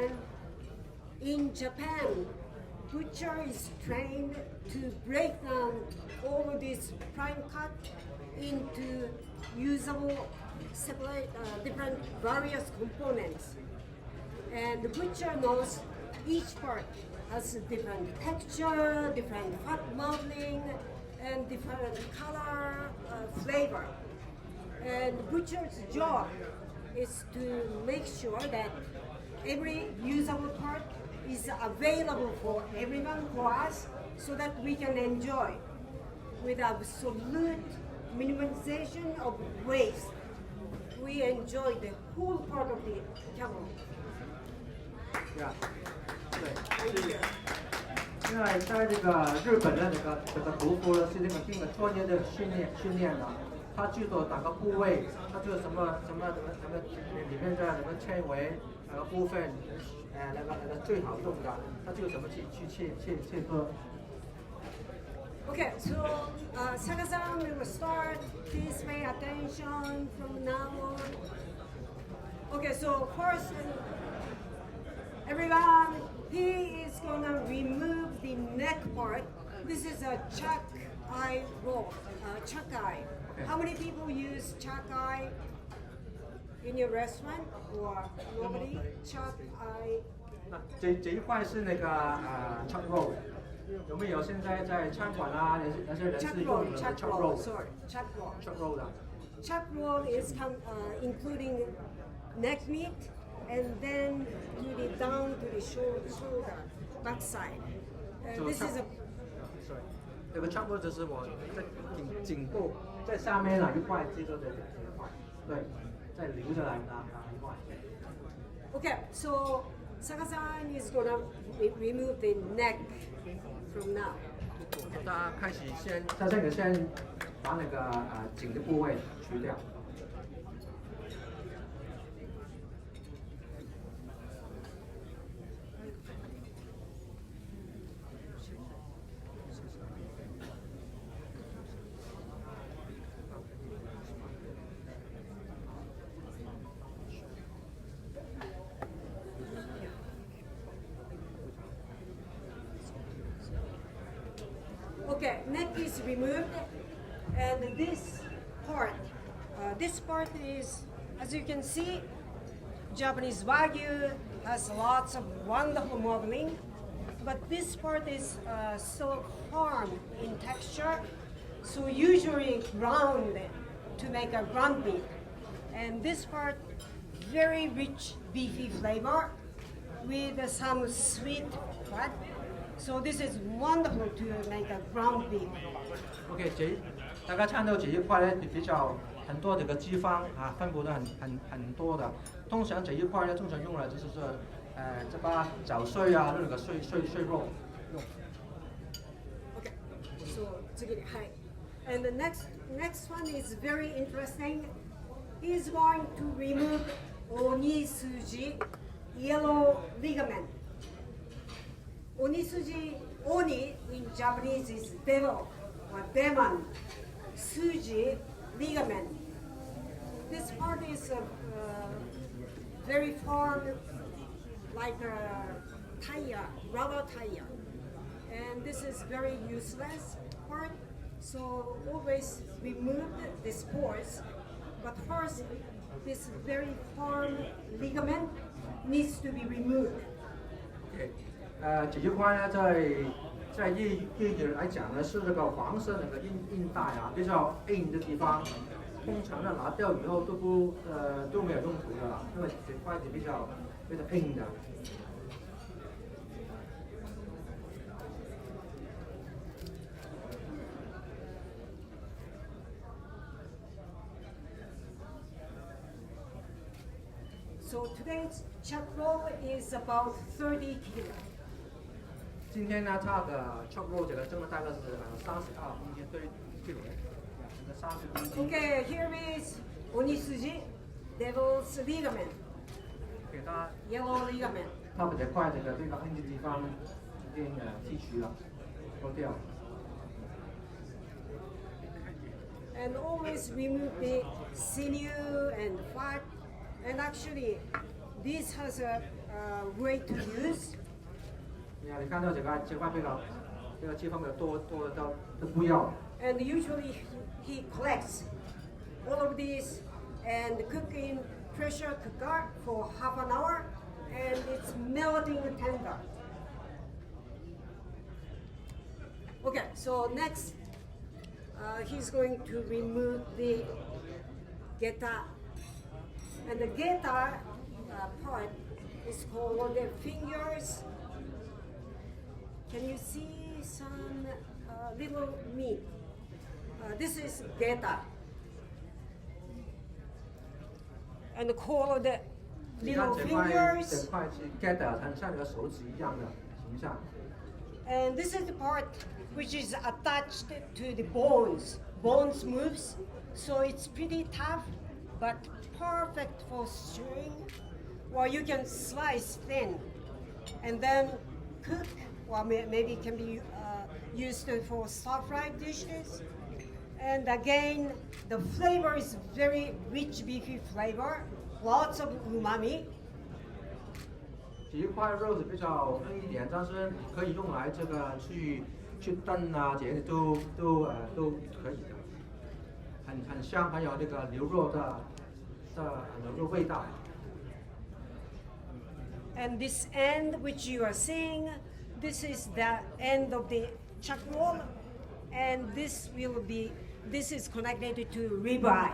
And in Japan, butcher is trained to break down all of these prime cut into usable, separate, different various components. And the butcher knows each part has a different texture, different fat modeling, and different color, flavor. And the butcher's job is to make sure that every usable part is available for everyone, for us, so that we can enjoy with absolute minimization of waste. We enjoy the whole part of the camel. Yeah. 对，是。因为在这个日本的这个屠夫呢，是这个经过专业的训练的，他知道哪个部位，他知道什么里面的那个纤维哪个部分，那个最好用的，他就怎么去切割。Okay, so Saga-san will start. Please pay attention from now on. Okay, so first, everyone, he is gonna remove the neck part. This is a chuck eye roll, chuck eye. Okay. How many people use chuck eye in your restaurant or nobody? Chuck eye. 那这一块是那个chuck roll。有没有现在在餐馆啊？那些人是用的 chuck roll。Sorry, chuck roll. Chuck roll 的。Chuck roll is including neck meat and then to the down to the shoulder, back side. This is a. Sorry, 这个 chuck roll 就是我在颈部在下面哪一块肌肉的这一块，对，再留下来哪一块。Okay, so Saga-san is gonna remove the neck from now. 他开始先把那个颈的部位去掉。Okay, neck is removed, and this part is, as you can see, Japanese Wagyu has lots of wonderful modeling, but this part is so firm in texture, so usually ground to make a ground beef. And this part, very rich beefy flavor with some sweet fat. So this is wonderful to make a ground beef. OK， 大家看到这一块呢，比较很多这个脂肪啊，分布的很多的。通常这一块呢，通常用来就是说，这把绞碎啊，那个碎肉用。Okay, so 次にはい。And the next one is very interesting. He's going to remove onisuji, yellow ligament. Onisuji, oni in Japanese is devil or demon. Suji, ligament. This part is very firm, like a tire, rubber tire. And this is very useless part. So always remove the spores. But first, this very firm ligament needs to be removed. Okay. 这一块呢，在业余来讲呢，是这个黄色那个硬带啊，比较硬的地方，通常呢拿掉以后都没有用途的了，因为这块是比较硬的。So today's chuck roll is about 30 kilo. 今天呢，它的 chuck roll 这个重量大概是32公斤对1kg， 30公斤。Okay, here is onisuji, devil's ligament. 给它 yellow ligament. 它把这块这个硬的地方已经剔除了，脱掉。And always remove the sinew and fat. And actually, this has a way to use. 你看到这块比较这个地方比较多的都不要。And usually he collects all of these and cook in pressure cooker for half an hour, and it's melting tender. Okay, so next he's going to remove the Geta, and the Geta part is called the fingers. Can you see some little meat? This is Geta, and called the 你看 little 整块 fingers. 是 Geta， 很像你的手指一样的形象。 And this is the part which is attached to the bones. Bones moves, so it's pretty tough, but perfect for stewing. Or you can slice thin, and then cook. Or maybe it can be used for stir-fried dishes. And again, the flavor is very rich beefy flavor, lots of umami. 这一块肉是比较嫩一点，但是可以用来这个去炖啊，这些都可以的，很香，很有这个牛肉的牛肉味道。 And this end which you are seeing, this is the end of the chuck roll, and this is connected to ribeye.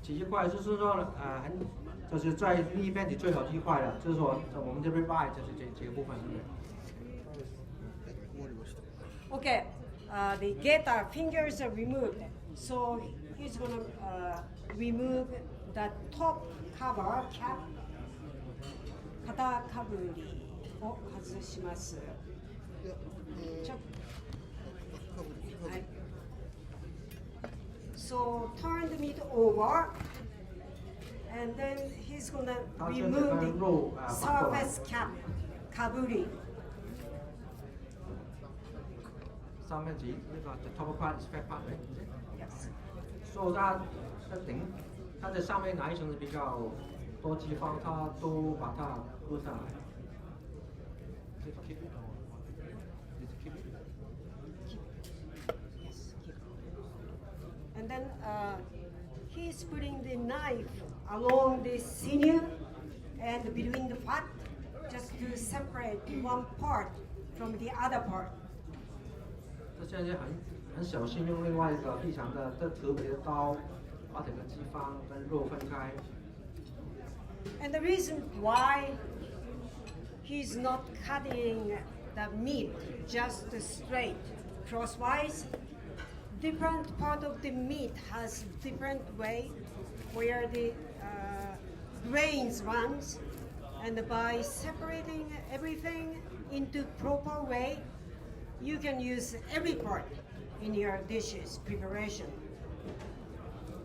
这一块就是说就是在另一边的最后一块了，就是说我们这边卖就是这个部分。 Okay, the Geta fingers are removed, so he's gonna remove the top cover cap. 肩かぶりを外します。はい。So turn the meat over, and then he's gonna remove the surface cap, かぶり。 上面那个 the top part is fat part, right? Yes. So 它顶，它的上面哪一层是比较多脂肪，它都把它割下来。Keep it. Keep it. Yes, keep it. And then he's putting the knife along the sinew and between the fat, just to separate one part from the other part. 这现在很小心，用另外一个非常的特别的刀，把整个脂肪跟肉分开。 And the reason why he's not cutting the meat just straight crosswise, different part of the meat has different way where the grains runs, and by separating everything into proper way, you can use every part in your dishes preparation.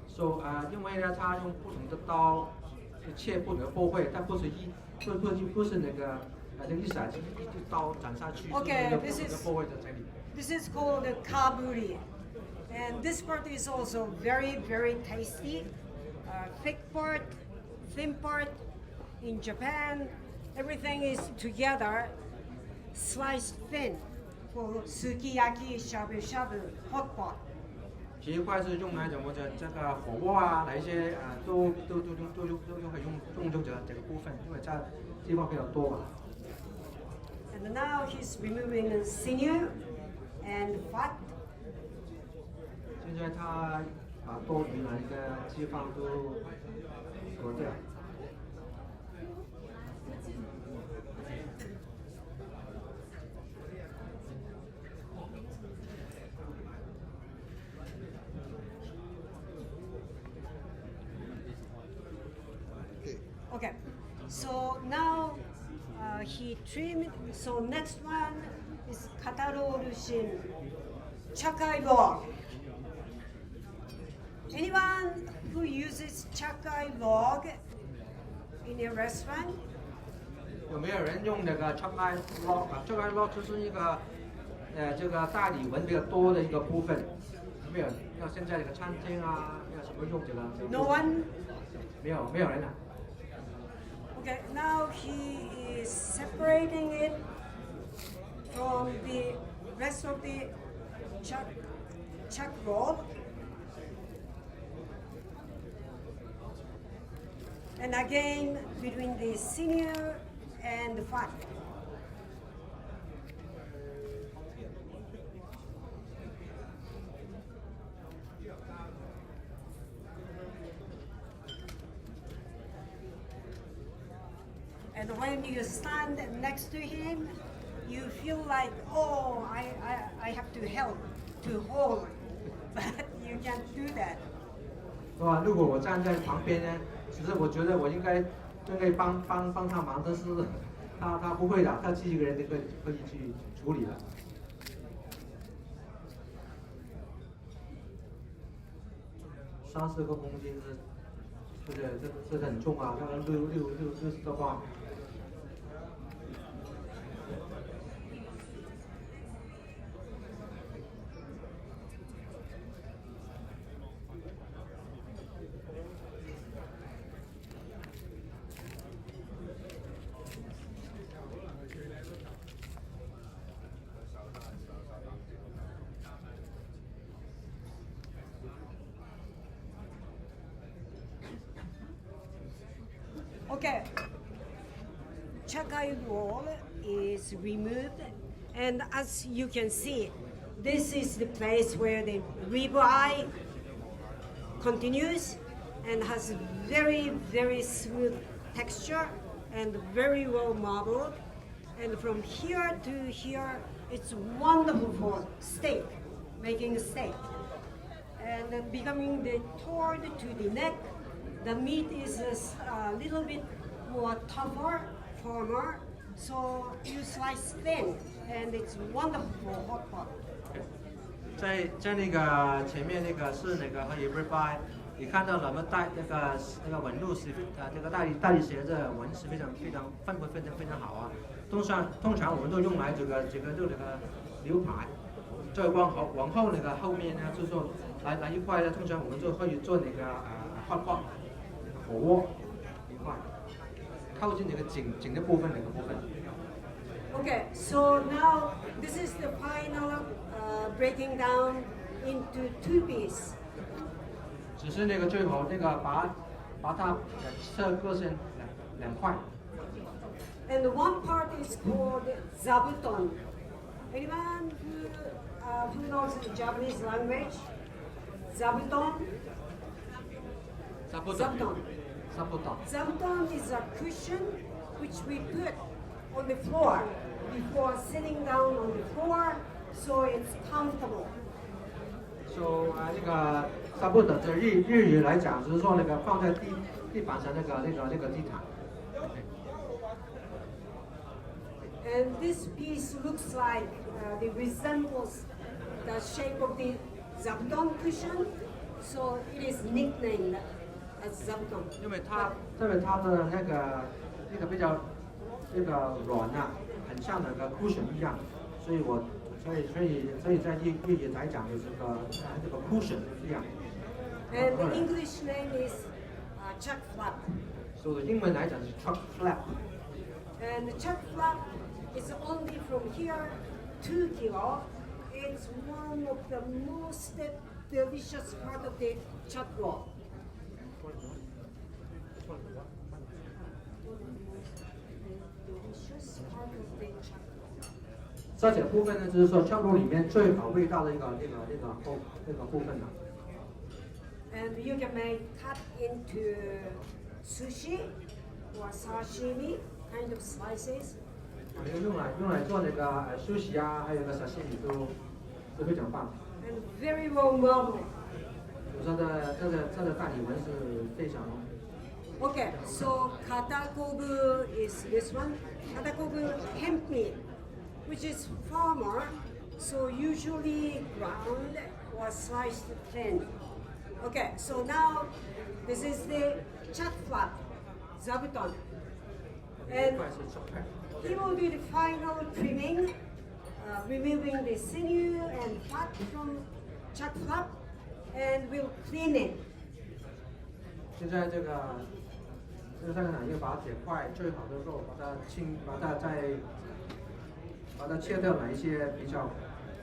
So 因为呢，它用不同的刀切不同的部位，它不是那个一下子一刀斩下去， Okay, 不同的部位在这里。 This is called the kaburi, and this part is also very, very tasty. Thick part, thin part. In Japan, everything is together, sliced thin for sukiyaki, shabu shabu, hot pot. 这一块是用来怎么这个火锅啊，哪一些都会用这个部分，因为这地方比较多嘛。 And now he's removing the sinew and fat. 现在他把多余的那个脂肪都割掉。 Okay, so now he trimmed. So next one is katarorushin, chakai log. Anyone who uses chakai log in a restaurant? 有没有人用那个 chokai log 啊 ？chokai log 就是一个这个大理纹比较多的一个部分。有没有？要现在这个餐厅啊，要什么用这个？ No one. 没有人啊。Okay, now he is separating it from the rest of the chuck roll. And again, between the sinew and the fat. And when you stand next to him, you feel like, oh, I have to help, to hold, but you can't do that. 是吧？如果我站在旁边呢，其实我觉得我应该帮他忙，但是他不会的，他自己一个人就可以去处理了。30个公斤这很重啊，大概60的话。Okay, Chakai roll is removed, and as you can see, this is the place where the ribeye continues and has very, very smooth texture and very well marbled. And from here to here, it's wonderful for steak, making a steak. And then becoming the toward to the neck, the meat is a little bit more tougher, firmer, so you slice thin, and it's wonderful for hot pot. 在那个前面那个是那个和 Ribeye， 你看到咱们带那个纹路是这个大理石的纹是非常分布非常好啊。通常我们都用来这个牛排，再往后那个后面呢，就是说来一块呢，通常我们就可以做那个hot pot。火锅一块，靠近那个颈的部分那个部分。Okay, so now this is the final breaking down into 2 pieces. 只是那个最后那个把它割成两块。And one part is called zabuton. Anyone who knows the Japanese language? Zabuton. Zabuton is a cushion which we put on the floor before sitting down on the floor, so it's comfortable. So 那个 zabuton 在日语来讲，就是说那个放在地板上那个地毯。And this piece looks like it resembles the shape of the zabuton cushion, so it is nicknamed as zabuton. 因为它的那个比较软啊，很像那个 cushion 一样，所以在日语来讲就是这个 cushion 一样。And the English name is chuck flap. 所以英文来讲是 chuck flap. And the chuck flap is only from here 2 kilo. It's one of the most delicious part of the chuck roll. Delicious part of the chuck roll. 这几个部分呢，就是说香炉里面最好味道的一个部分呢。And you can make cut into sushi or sashimi kind of slices. 用来做那个sushi啊，还有个沙西米都非常棒。And very well marbled. 它的大理纹是非常。Okay, so katakobu is this one. Katakobu hemp meat, which is firmer, so usually ground or sliced thin. Okay, so now this is the chuck flap, zabuton. And he will do the final trimming, removing the sinew and fat from chuck flap, and we'll clean it. 现在这个这个香港产业把剪块最好的肉，把它切掉哪一些比较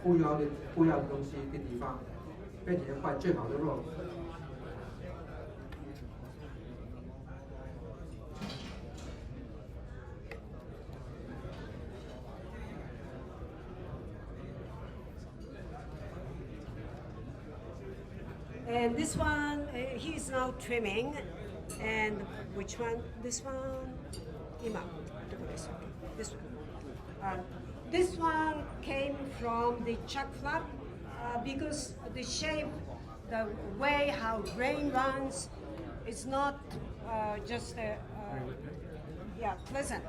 不要的东西的地方，变成一块最好的肉。And this one, he's now trimming. And which one? This one? This one. This one came from the chuck flap because the shape, the way how grain runs, is not just pleasant.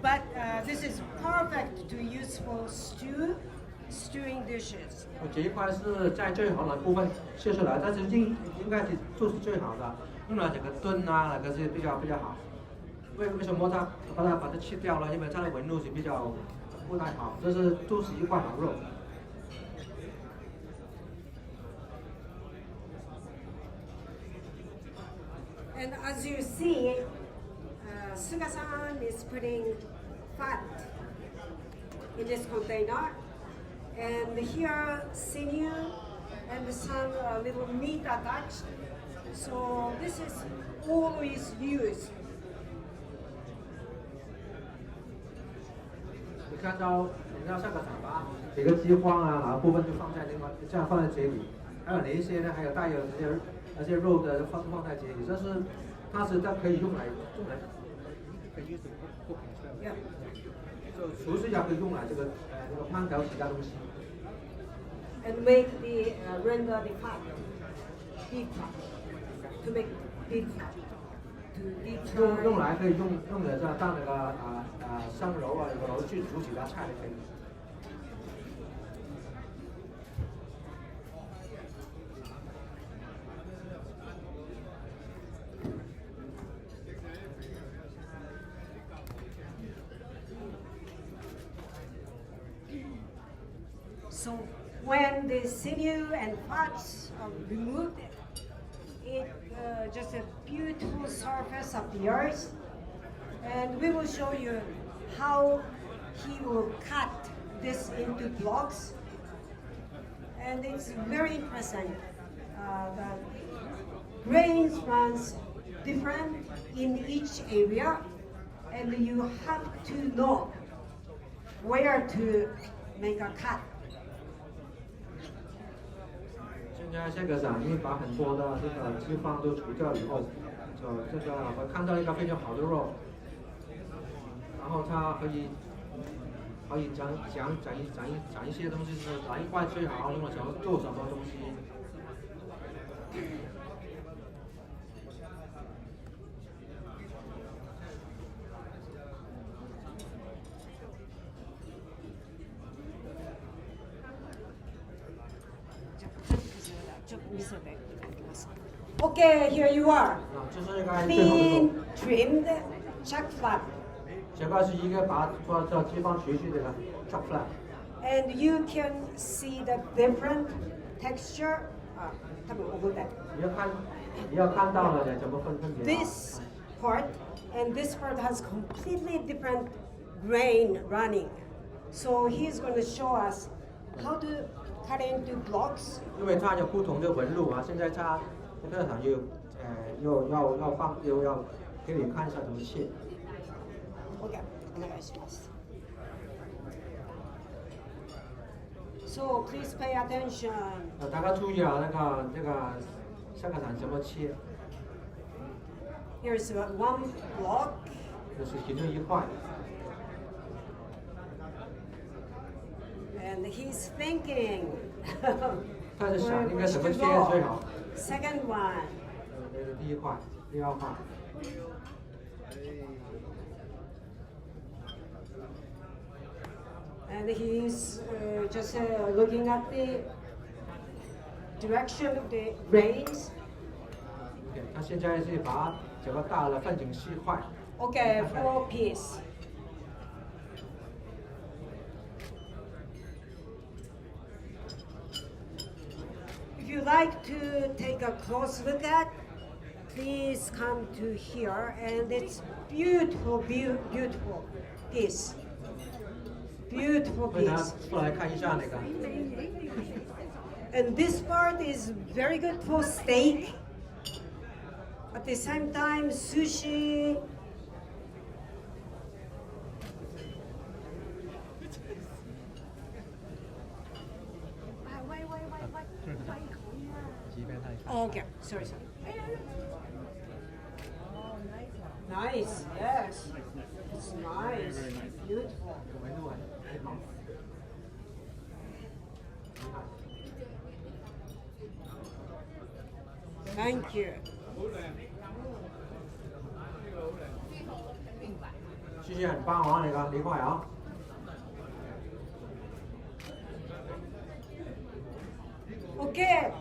But this is perfect to use for stewing dishes. 这一块是在最好的部分切出来，但是应该是就是最好的，用来这个炖啊，那个是比较好。为什么把它切掉了？因为它的纹路是比较不太好，这是都是一块好肉。And as you see, Suga-san is putting fat in this container. And here, sinew and some little meat attached. So this is always used. 你看到像个粑粑，几个鸡荒啊，哪个部分就放在这样放在嘴里，还有哪一些呢？还有带有那些肉的放在嘴里，它可以用来，可以不平出来。就厨师也可以用来这个烹调其他东西。And make the render the fat, deep fat, to make deep fat, to deep fry. 用来可以用来当那个生揉啊，有揉去煮其他菜也可以。So when the sinew and fats are removed, it just a beautiful surface appears. And we will show you how he will cut this into blocks. And it's very interesting. The grains runs different in each area, and you have to know where to make a cut. 现在这个展因为把很多的这个脂肪都除掉以后，就这个我看到一个非常好的肉，然后它可以讲一些东西是哪一块最好，用来做什么东西。Okay, here you are. 这是一个最好的 Thin 肉。 trimmed chuck flap. 这个是一个把这脂肪除去的 chuck flap。 And you can see the different texture. 多分覚えたい。你要看到了怎么分别。 This part and this part has completely different grain running. So he's going to show us how to cut into blocks. 因为它有不同的纹路啊，现在它这个场又要给你看一下怎么切。 Okay, お願いします。 So please pay attention. 大家注意啊，那个香港场怎么切？ Here's one block. 这是其中一块。 And he's thinking. 他在想应该怎么切最好。 Second one. 这是第一块，第二块。 And he's just looking at the direction of the grains. 他现在是把整个大的分成4块。 Okay, 4 pieces. If you like to take a close look at, please come to here, and it's beautiful, beautiful piece. Beautiful 会拿 piece. 出来看一下那个。 And this part is very good for steak. At the same time, sushi. Oh, okay, sorry. Nice, yes. It's nice, beautiful. Thank you. 谢谢，很棒啊，那个离块啊。 Okay,